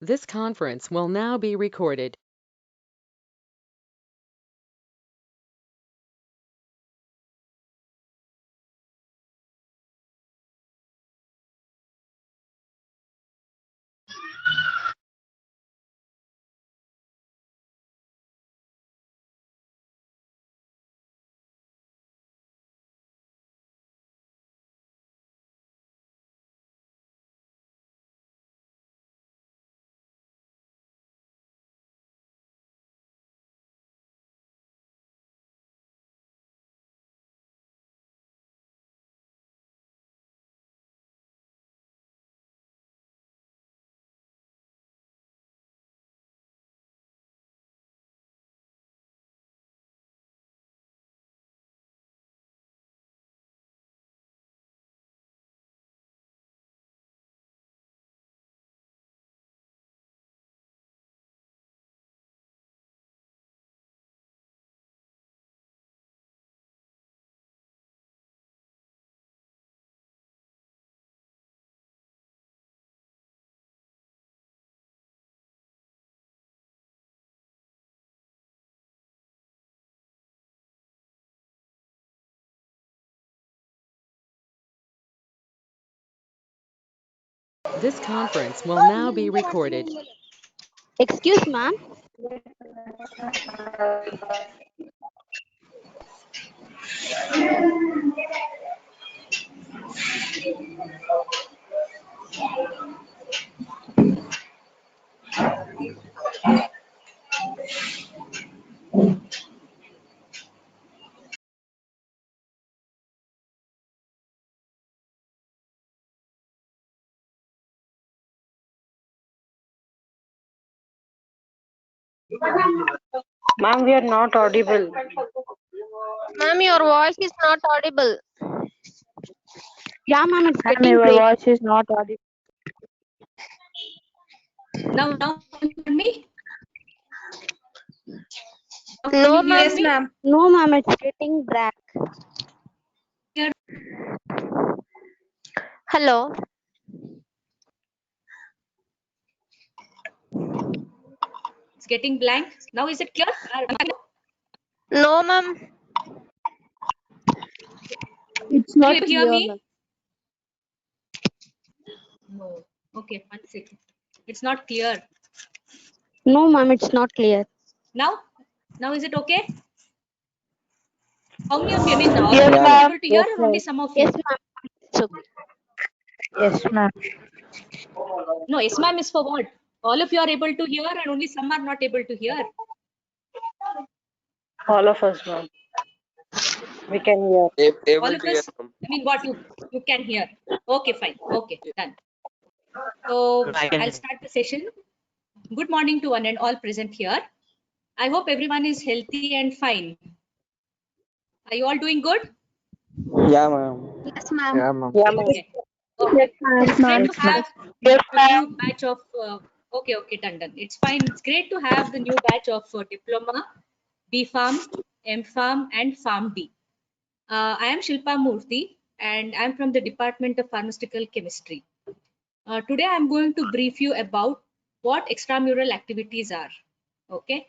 This conference will now be recorded. This conference will now be recorded. Excuse ma'am. Ma'am, we are not audible. Ma'am, your voice is not audible. Yeah ma'am, it's Ma'am, getting your break. voice is not audible. Now you hear me? No, Can you hear ma'am. Yes, me? ma'am. No ma'am, it's getting black. Hear- Hello. It's getting blank. Now is it clear? No, ma'am. It's Can not you hear clear, me? ma'am. No. Okay, 1 second. It's not clear. No ma'am, it's not clear. Now? Now is it okay? How many of you? I mean, all of Yes, you are ma'am. able to hear Yes, or only ma'am. some of Yes you? ma'am, it's okay. Yes, ma'am. No, yes ma'am is for what? All of you are able to hear and only some are not able to hear. All of us, ma'am. We can hear. All Able of to hear us, them. I mean, what you can hear. Okay, fine. Okay, done. So I'll start the session. Good morning to one and all present here. I hope everyone is healthy and fine. Are you all doing good? Yeah, ma'am. Yes ma'am. Yeah, ma'am. Yeah, ma'am. Okay. Yes, Okay. ma'am. It's great Yes, to ma'am. have Yes, a ma'am. new batch of. Okay, done. It's fine. It's great to have the new batch of diploma, B Farm, M Farm, and Farm D. I am Shilpa Murthy, and I'm from the Department of Pharmaceutical Chemistry. Today, I'm going to brief you about what extramural activities are. Okay,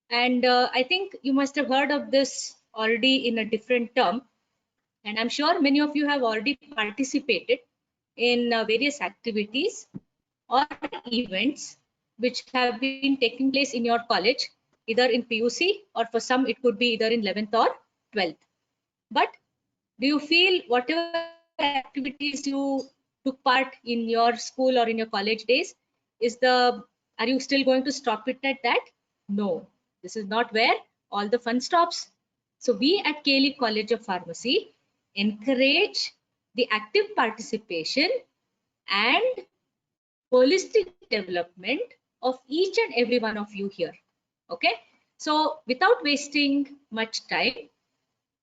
and I think you must have heard of this already in a different term, and I'm sure many of you have already participated in various activities or events which have been taking place in your college, either in PUC or for some it could be either in 11th or 12th. But do you feel whatever activities you took part in your school or in your college days are you still going to stop it at that? No, this is not where all the fun stops. So we at KLE College of Pharmacy encourage the active participation and holistic development of each and every one of you here. Okay, so without wasting much time,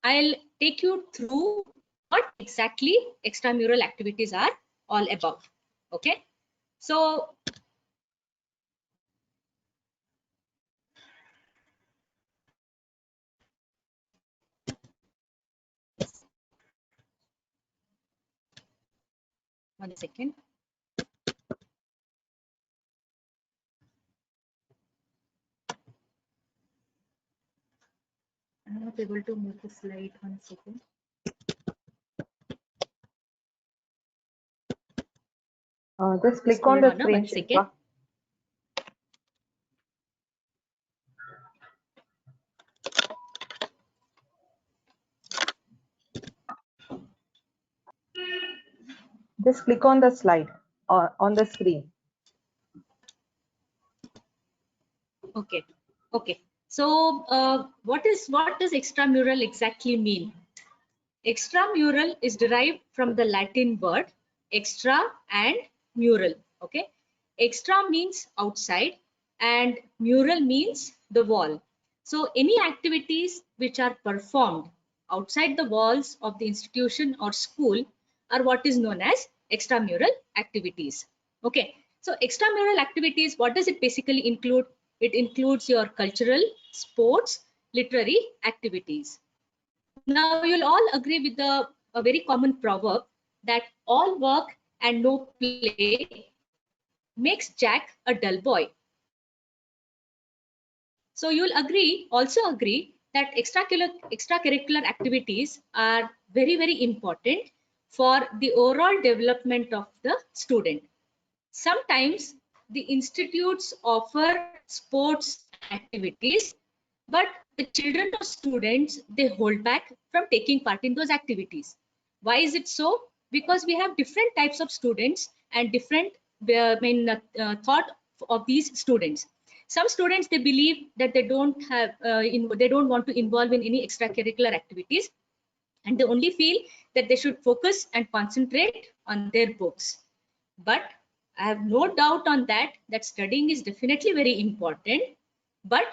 I'll take you through what exactly extramural activities are all about. Okay, so 1 second. I'm not able to move the slide. 1 second. Just click Just on hold the on, screen, 1 second. Shilpa. Just click on the slide or on the screen. Okay. Okay. So what does extramural exactly mean? Extramural is derived from the Latin word extra and mural. Okay. Extra means outside and mural means the wall. So any activities which are performed outside the walls of the institution or school are what is known as extramural activities. Okay. So extramural activities, what does it basically include? It includes your cultural, sports, literary activities. Now you'll all agree with a very common proverb that all work and no play makes Jack a dull boy. So you'll also agree that extracurricular activities are very, very important for the overall development of the student. Sometimes the institutes offer sports activities, but the children or students, they hold back from taking part in those activities. Why is it so? Because we have different types of students and different thought of these students. Some students, they believe that they don't want to involve in any extracurricular activities, and they only feel that they should focus and concentrate on their books. But I have no doubt on that studying is definitely very important. But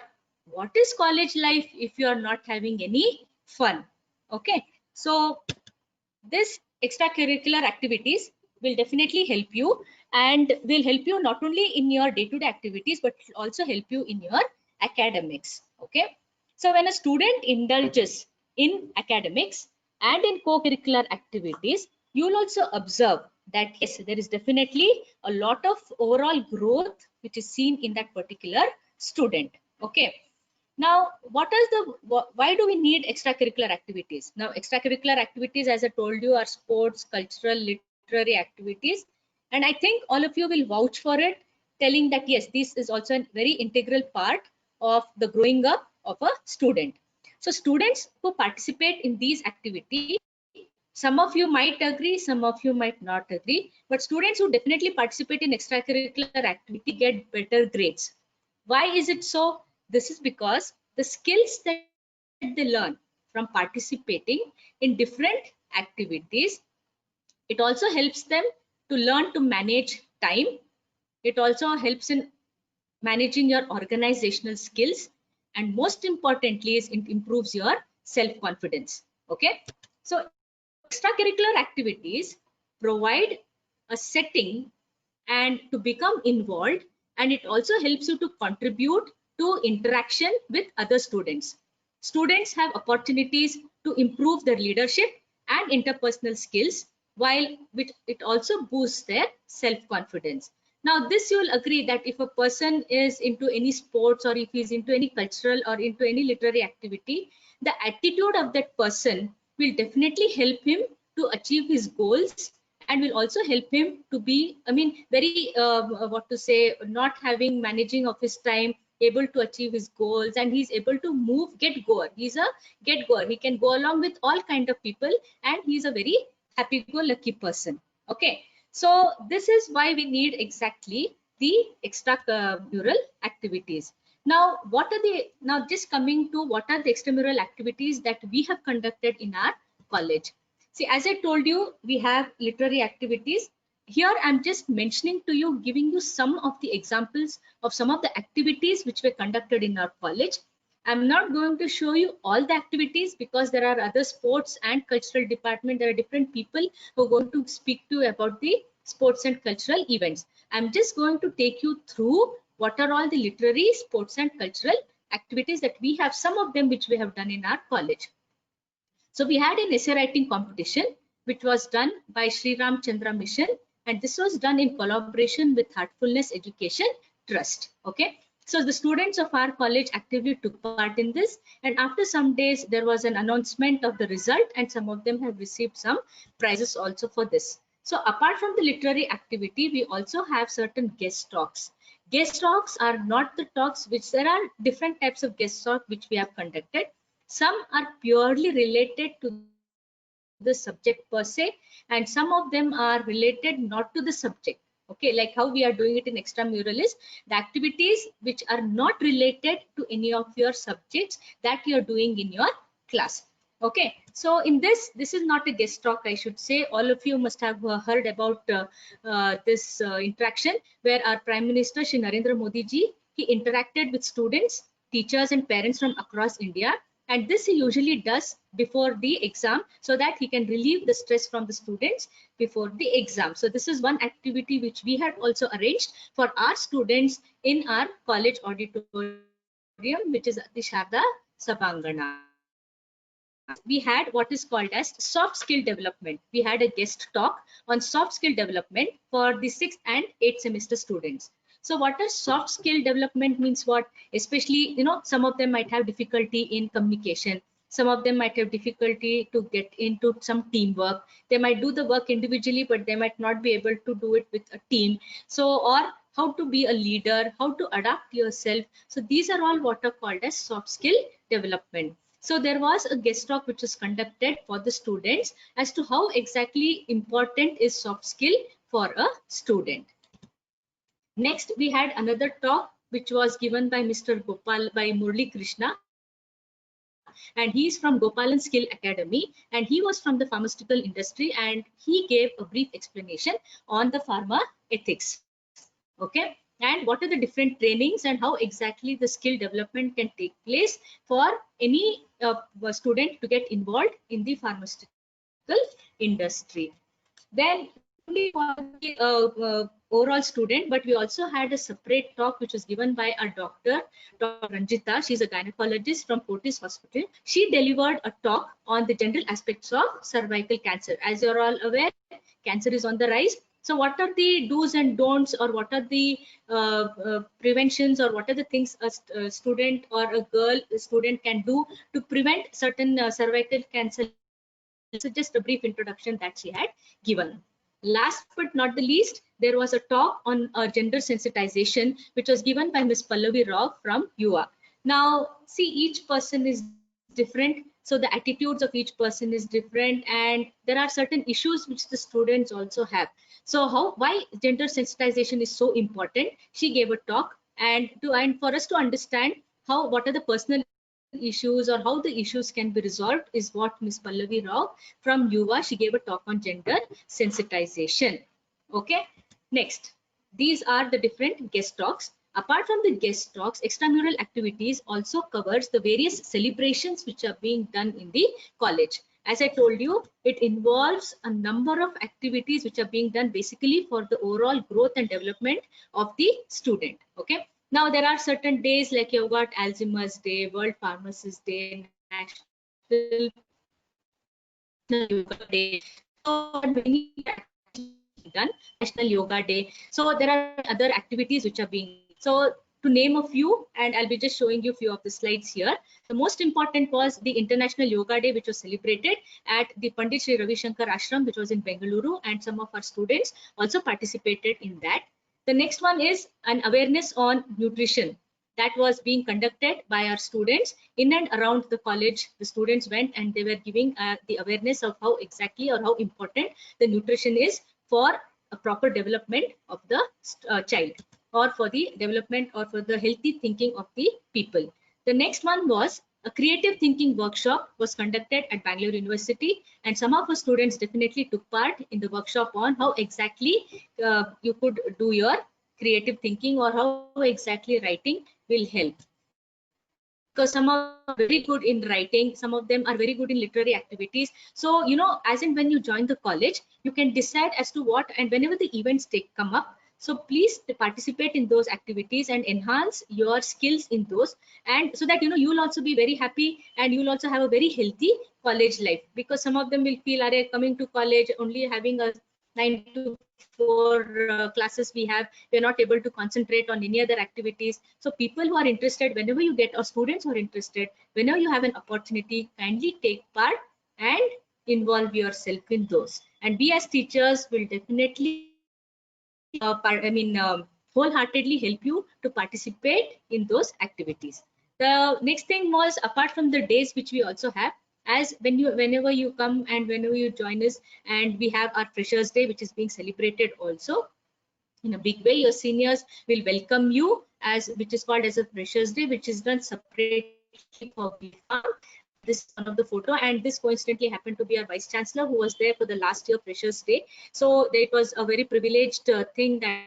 what is college life if you are not having any fun? Okay, so this extracurricular activities will definitely help you, and will help you not only in your day-to-day activities but also help you in your academics. Okay, so when a student indulges in academics and in co-curricular activities, you will also observe that yes, there is definitely a lot of overall growth which is seen in that particular student. Okay, now why do we need extracurricular activities? Now extracurricular activities, as I told you, are sports, cultural, literary activities, and I think all of you will vouch for it, telling that yes, this is also a very integral part of the growing up of a student. So students who participate in these activities, some of you might agree, some of you might not agree, but students who definitely participate in extracurricular activity get better grades. Why is it so? This is because the skills that they learn from participating in different activities, it also helps them to learn to manage time. It also helps in managing your organizational skills, and most importantly is it improves your self-confidence. Okay, so extracurricular activities provide a setting and to become involved, and it also helps you to contribute to interaction with other students. Students have opportunities to improve their leadership and interpersonal skills, while it also boosts their self-confidence. Now this, you will agree that if a person is into any sports, or if he's into any cultural or into any literary activity, the attitude of that person will definitely help him to achieve his goals, and will also help him to be, very not having managing of his time, able to achieve his goals, and he's able to get goer. He's a get goer. He can go along with all kind of people, and he's a very happy-go-lucky person. Okay, so this is why we need exactly the extramural activities. Now just coming to what are the extramural activities that we have conducted in our college. See, as I told you, we have literary activities. Here I'm just mentioning to you, giving you some of the examples of some of the activities which were conducted in our college. I'm not going to show you all the activities because there are other sports and cultural department. There are different people who are going to speak to you about the sports and cultural events. I'm just going to take you through what are all the literary, sports and cultural activities that we have, some of them which we have done in our college. So we had an essay writing competition which was done by Sri Ram Chandra Mission, and this was done in collaboration with Heartfulness Education Trust. Okay, So the students of our college actively took part in this, and after some days there was an announcement of the result, and some of them have received some prizes also for this. So apart from the literary activity, we also have certain guest talks. Guest talks are not the talks which, there are different types of guest talk which we have conducted. Some are purely related to the subject per se, and some of them are related not to the subject. Okay, like how we are doing it in extramural is the activities which are not related to any of your subjects that you're doing in your class. Okay, so in this is not a guest talk, I should say. All of you must have heard about this interaction where our Prime Minister Shri Narendra Modi ji, he interacted with students, teachers and parents from across India, and this he usually does before the exam so that he can relieve the stress from the students before the exam. So this is one activity which we had also arranged for our students in our college auditorium, which is at the Sharda Sabhangana. We had what is called as soft skill development. We had a guest talk on soft skill development for the 6th and 8th semester students. So what does soft skill development means? What, especially, you know, some of them might have difficulty in communication. Some of them might have difficulty to get into some teamwork. They might do the work individually, but they might not be able to do it with a team. So, or how to be a leader, how to adapt yourself. So these are all what are called as soft skill development. So there was a guest talk which was conducted for the students as to how exactly important is soft skill for a student. Next, we had another talk which was given by Mr. Gopal, by Murli Krishna, and he is from Gopalan Skill Academy, and he was from the pharmaceutical industry, and he gave a brief explanation on the pharma ethics. Okay, and what are the different trainings and how exactly the skill development can take place for any student to get involved in the pharmaceutical industry. Then only for the overall student, but we also had a separate talk which was given by a Dr. Ranjita. She's a gynecologist from Fortis Hospital. She delivered a talk on the general aspects of cervical cancer. As you're all aware, cancer is on the rise. So what are the do's and don'ts, or what are the preventions, or what are the things a student or a student can do to prevent certain cervical cancer? So just a brief introduction that she had given. Last but not the least, there was a talk on gender sensitization, which was given by Ms. Pallavi Rao from UA. Now, see, each person is different, so the attitudes of each person is different, and there are certain issues which the students also have. So why gender sensitization is so important? She gave a talk, and for us to understand what are the personal issues or how the issues can be resolved is what Ms. Pallavi Rao from UVA, she gave a talk on gender sensitization. Okay, next, these are the different guest talks. Apart from the guest talks, extramural activities also covers the various celebrations which are being done in the college. As I told you, it involves a number of activities which are being done basically for the overall growth and development of the student. Okay. Now there are certain days like you've got Alzheimer's Day, World Pharmacist Day, National Yoga Day. So many activities done, National Yoga Day. So there are other activities which are being. So to name a few, and I'll be just showing you a few of the slides here. The most important was the International Yoga Day, which was celebrated at the Pandit Sri Ravi Shankar Ashram, which was in Bengaluru, and some of our students also participated in that. The next one is an awareness on nutrition that was being conducted by our students in and around the college. The students went and they were giving the awareness of how exactly or how important the nutrition is for a proper development of the child, or for the development or for the healthy thinking of the people. The next one was a creative thinking workshop was conducted at Bangalore University, and some of our students definitely took part in the workshop on how exactly you could do your creative thinking, or how exactly writing will help. Because some are very good in writing, some of them are very good in literary activities. So, you know, as in when you join the college, you can decide as to what, and whenever the events come up, so please participate in those activities and enhance your skills in those, and so that, you know, you'll also be very happy and you'll also have a very healthy college life. Because some of them will feel, are coming to college only having a 9 to 4 classes we have, we're not able to concentrate on any other activities. So people who are interested, whenever you get, or students who are interested, whenever you have an opportunity, kindly take part and involve yourself in those. And we as teachers will definitely wholeheartedly help you to participate in those activities. The next thing was, apart from the days which we also have, as whenever you come and whenever you join us, and we have our Freshers Day, which is being celebrated also in a big way. Your seniors will welcome you, as which is called as a Freshers Day, which is done separately for BPharm. This is one of the photo, and this coincidentally happened to be our Vice Chancellor, who was there for the last year Freshers Day. So it was a very privileged thing that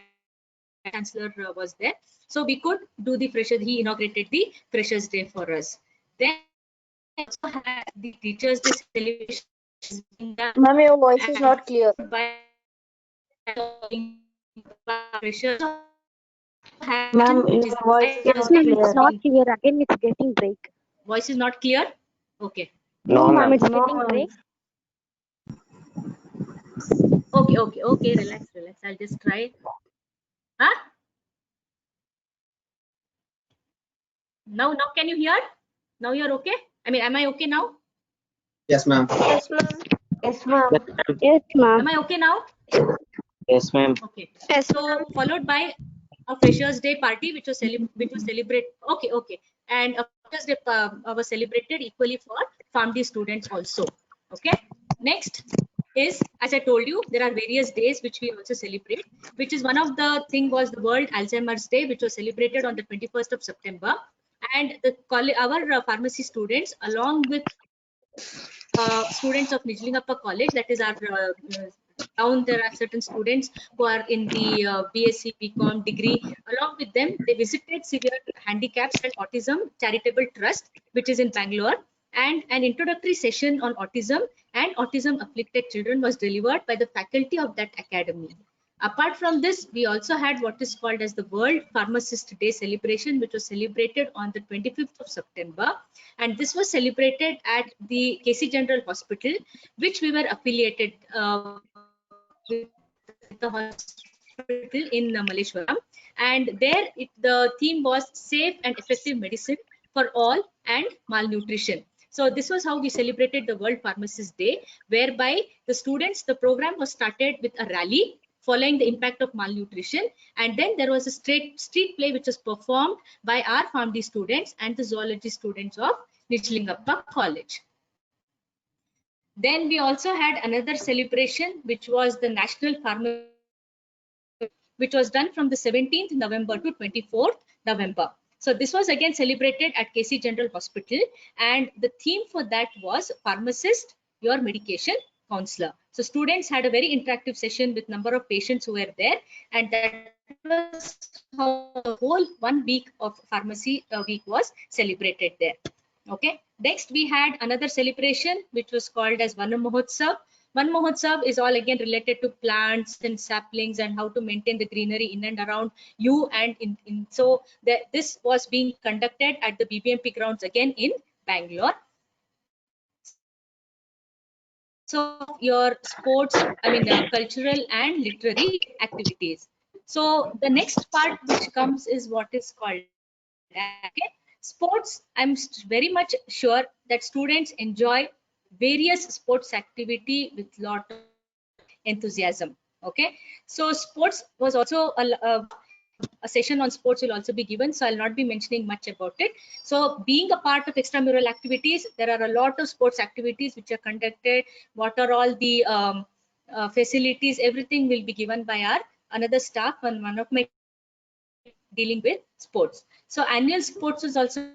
Chancellor was there. So we could do the Freshers. He inaugurated the Freshers Day for us. Then also had the Teachers Day celebration. Ma'am, your voice is not clear. Ma'am, Yes, ma'am, it's not clear. Again, it's getting break. Voice is not clear. Okay. No, ma'am, ma'am. it's getting break. Okay. Relax. I'll just try. Huh? Now can you hear? Now you're okay? I mean, am I okay now? Yes, ma'am. Yes, ma'am. Yes, ma'am. Yes, ma'am. Am I okay now? Yes, ma'am. Okay. Yes, So followed by a Freshers Day party, which was celebrated. Okay. And a Freshers Day was celebrated equally for PharmD students also. Okay. Next is, as I told you, there are various days which we also celebrate. Which is one of the thing was the World Alzheimer's Day, which was celebrated on the 21st of September. And our pharmacy students, along with students of Nijlingappa College, that is our town, there are certain students who are in the BSc BCom degree. Along with them, they visited Severe Handicaps and Autism Charitable Trust, which is in Bangalore, and an introductory session on autism and autism afflicted children was delivered by the faculty of that academy. Apart from this, we also had what is called as the World Pharmacist Day celebration, which was celebrated on the 25th of September. And this was celebrated at the KC General Hospital, which we were affiliated with the hospital in Malleshwaram. And there the theme was safe and effective medicine for all and malnutrition. So this was how we celebrated the World Pharmacist Day, whereby the program was started with a rally following the impact of malnutrition, and then there was a street play which was performed by our PharmD students and the zoology students of Nijlingappa College. Then we also had another celebration, which was the National Pharmacy, which was done from the 17th November to 24th November. So this was again celebrated at KC General Hospital, and the theme for that was Pharmacist, Your Medication Counselor. So students had a very interactive session with number of patients who were there, and that was how the whole 1 week of pharmacy week was celebrated there. Okay. Next, we had another celebration which was called as Vana Mahotsav. Van Mahotsav is all again related to plants and saplings and how to maintain the greenery in and around you. And this was being conducted at the BBMP grounds again in Bangalore. So your sports, cultural and literary activities. So the next part which comes is what is called sports. I'm very much sure that students enjoy various sports activity with lot of enthusiasm. Okay, so sports was also a session on sports will also be given, so I'll not be mentioning much about it. So being a part of extramural activities, there are a lot of sports activities which are conducted. What are all the facilities, everything will be given by our another staff and one of my dealing with sports. So annual sports is also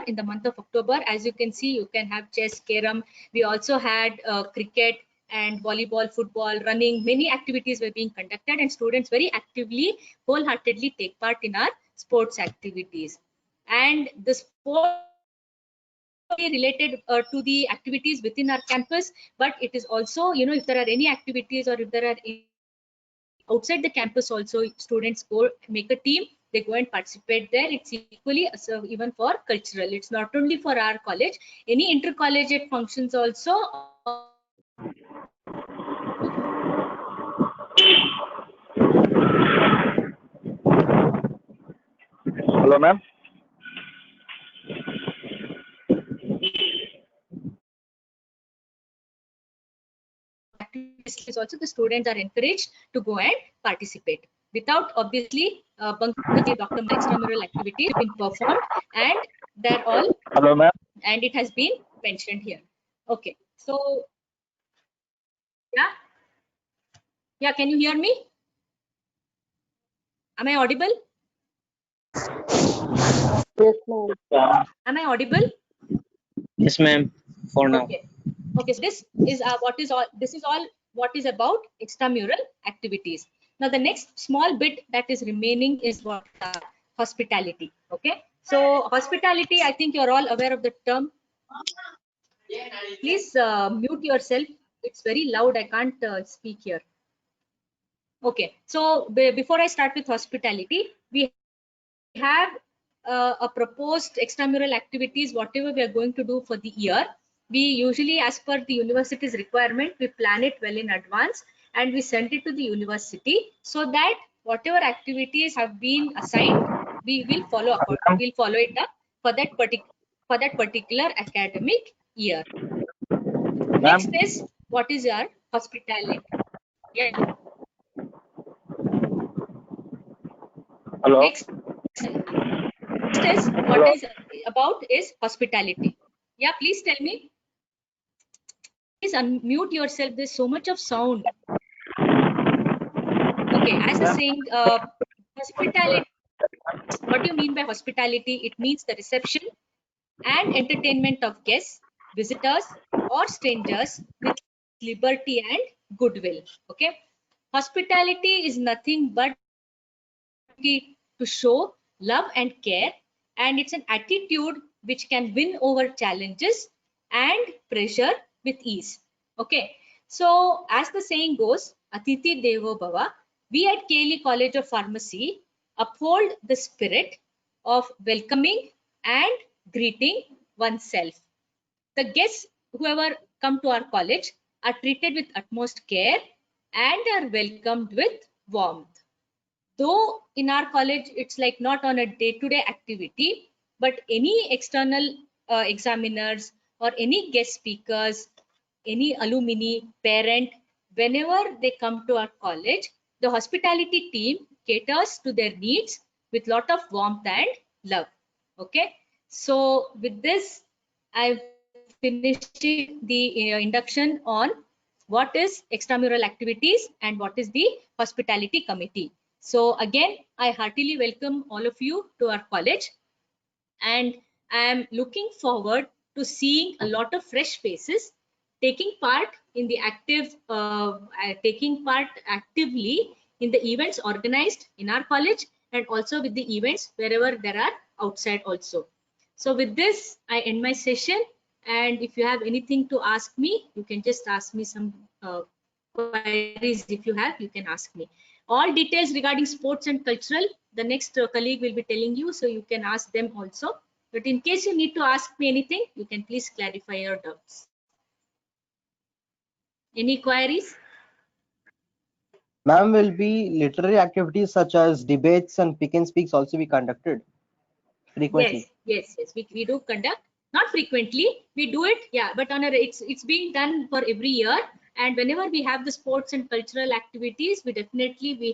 in the month of October. As you can see, you can have chess, carom. We also had cricket and volleyball, football, running. Many activities were being conducted, and students very actively, wholeheartedly take part in our sports activities. And the sport related to the activities within our campus, but it is also, if there are any activities or if there are outside the campus also, students go make a team, they go and participate there. It's equally so even for cultural, it's not only for our college, any intercollegiate functions also. Hello, ma'am. Activities is also the students are encouraged to go and participate without obviously bunking. Dr. Extramural activities have been performed and they're all, Hello, ma'am. and it has been mentioned here. Okay, so yeah, can you hear me? Am I audible? Yes, ma'am. Am I audible? Yes, ma'am. For now. Okay, so this is all what is about extramural activities. Now the next small bit that is remaining is what hospitality. Okay, so hospitality, I think you're all aware of the term. Please mute yourself. It's very loud. I can't speak here. Okay, so before I start with hospitality, we have a proposed extramural activities, whatever we are going to do for the year. We usually, as per the university's requirement, we plan it well in advance and we send it to the university so that whatever activities have been assigned, we will follow up. We'll follow it up for that particular academic year. Next is what is your hospitality? Yeah. Hello. Next is what is about is hospitality. Yeah, please tell me. Please unmute yourself. There's so much of sound. Okay, as the saying, hospitality. What do you mean by hospitality? It means the reception and entertainment of guests, visitors, or strangers with liberty and goodwill. Okay, hospitality is nothing but to show love and care, and it's an attitude which can win over challenges and pressure with ease. Okay, so as the saying goes, Atithi Devo Bhava, we at KLE College of Pharmacy uphold the spirit of welcoming and greeting oneself. The guests, whoever come to our college, are treated with utmost care and are welcomed with warmth. Though in our college it's like not on a day-to-day activity, but any external examiners or any guest speakers, any alumni, parent, whenever they come to our college, the hospitality team caters to their needs with lot of warmth and love. Okay, so with this I've finished the induction on what is extramural activities and what is the hospitality committee. So again, I heartily welcome all of you to our college, and I am looking forward to seeing a lot of fresh faces taking part in the actively in the events organized in our college and also with the events wherever there are outside also. So with this, I end my session, and if you have anything to ask me, you can just ask me some queries. If you have, you can ask me. All details regarding sports and cultural, the next colleague will be telling you, so you can ask them also. But in case you need to ask me anything, you can please clarify your doubts. Any queries? Ma'am, will be literary activities such as debates and pick and speaks also be conducted frequently? Yes. We do conduct, not frequently. We do it, yeah, but on a it's being done for every year. And whenever we have the sports and cultural activities, we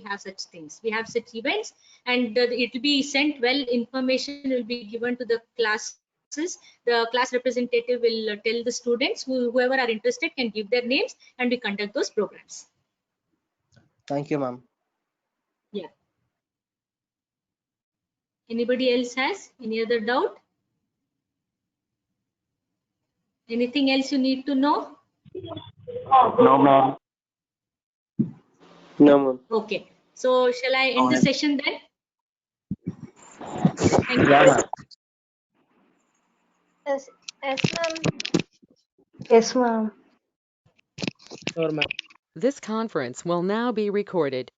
have such things. We have such events, and it will be sent well. Information will be given to the classes. The class representative will tell the students whoever are interested can give their names, and we conduct those programs. Thank you, ma'am. Yeah. Anybody else has any other doubt? Anything else you need to know? No, ma'am. No, ma'am. Okay. So shall I end the session then? Thank you. Yeah, ma'am. Yes, ma'am. Yes, ma'am. This conference will now be recorded.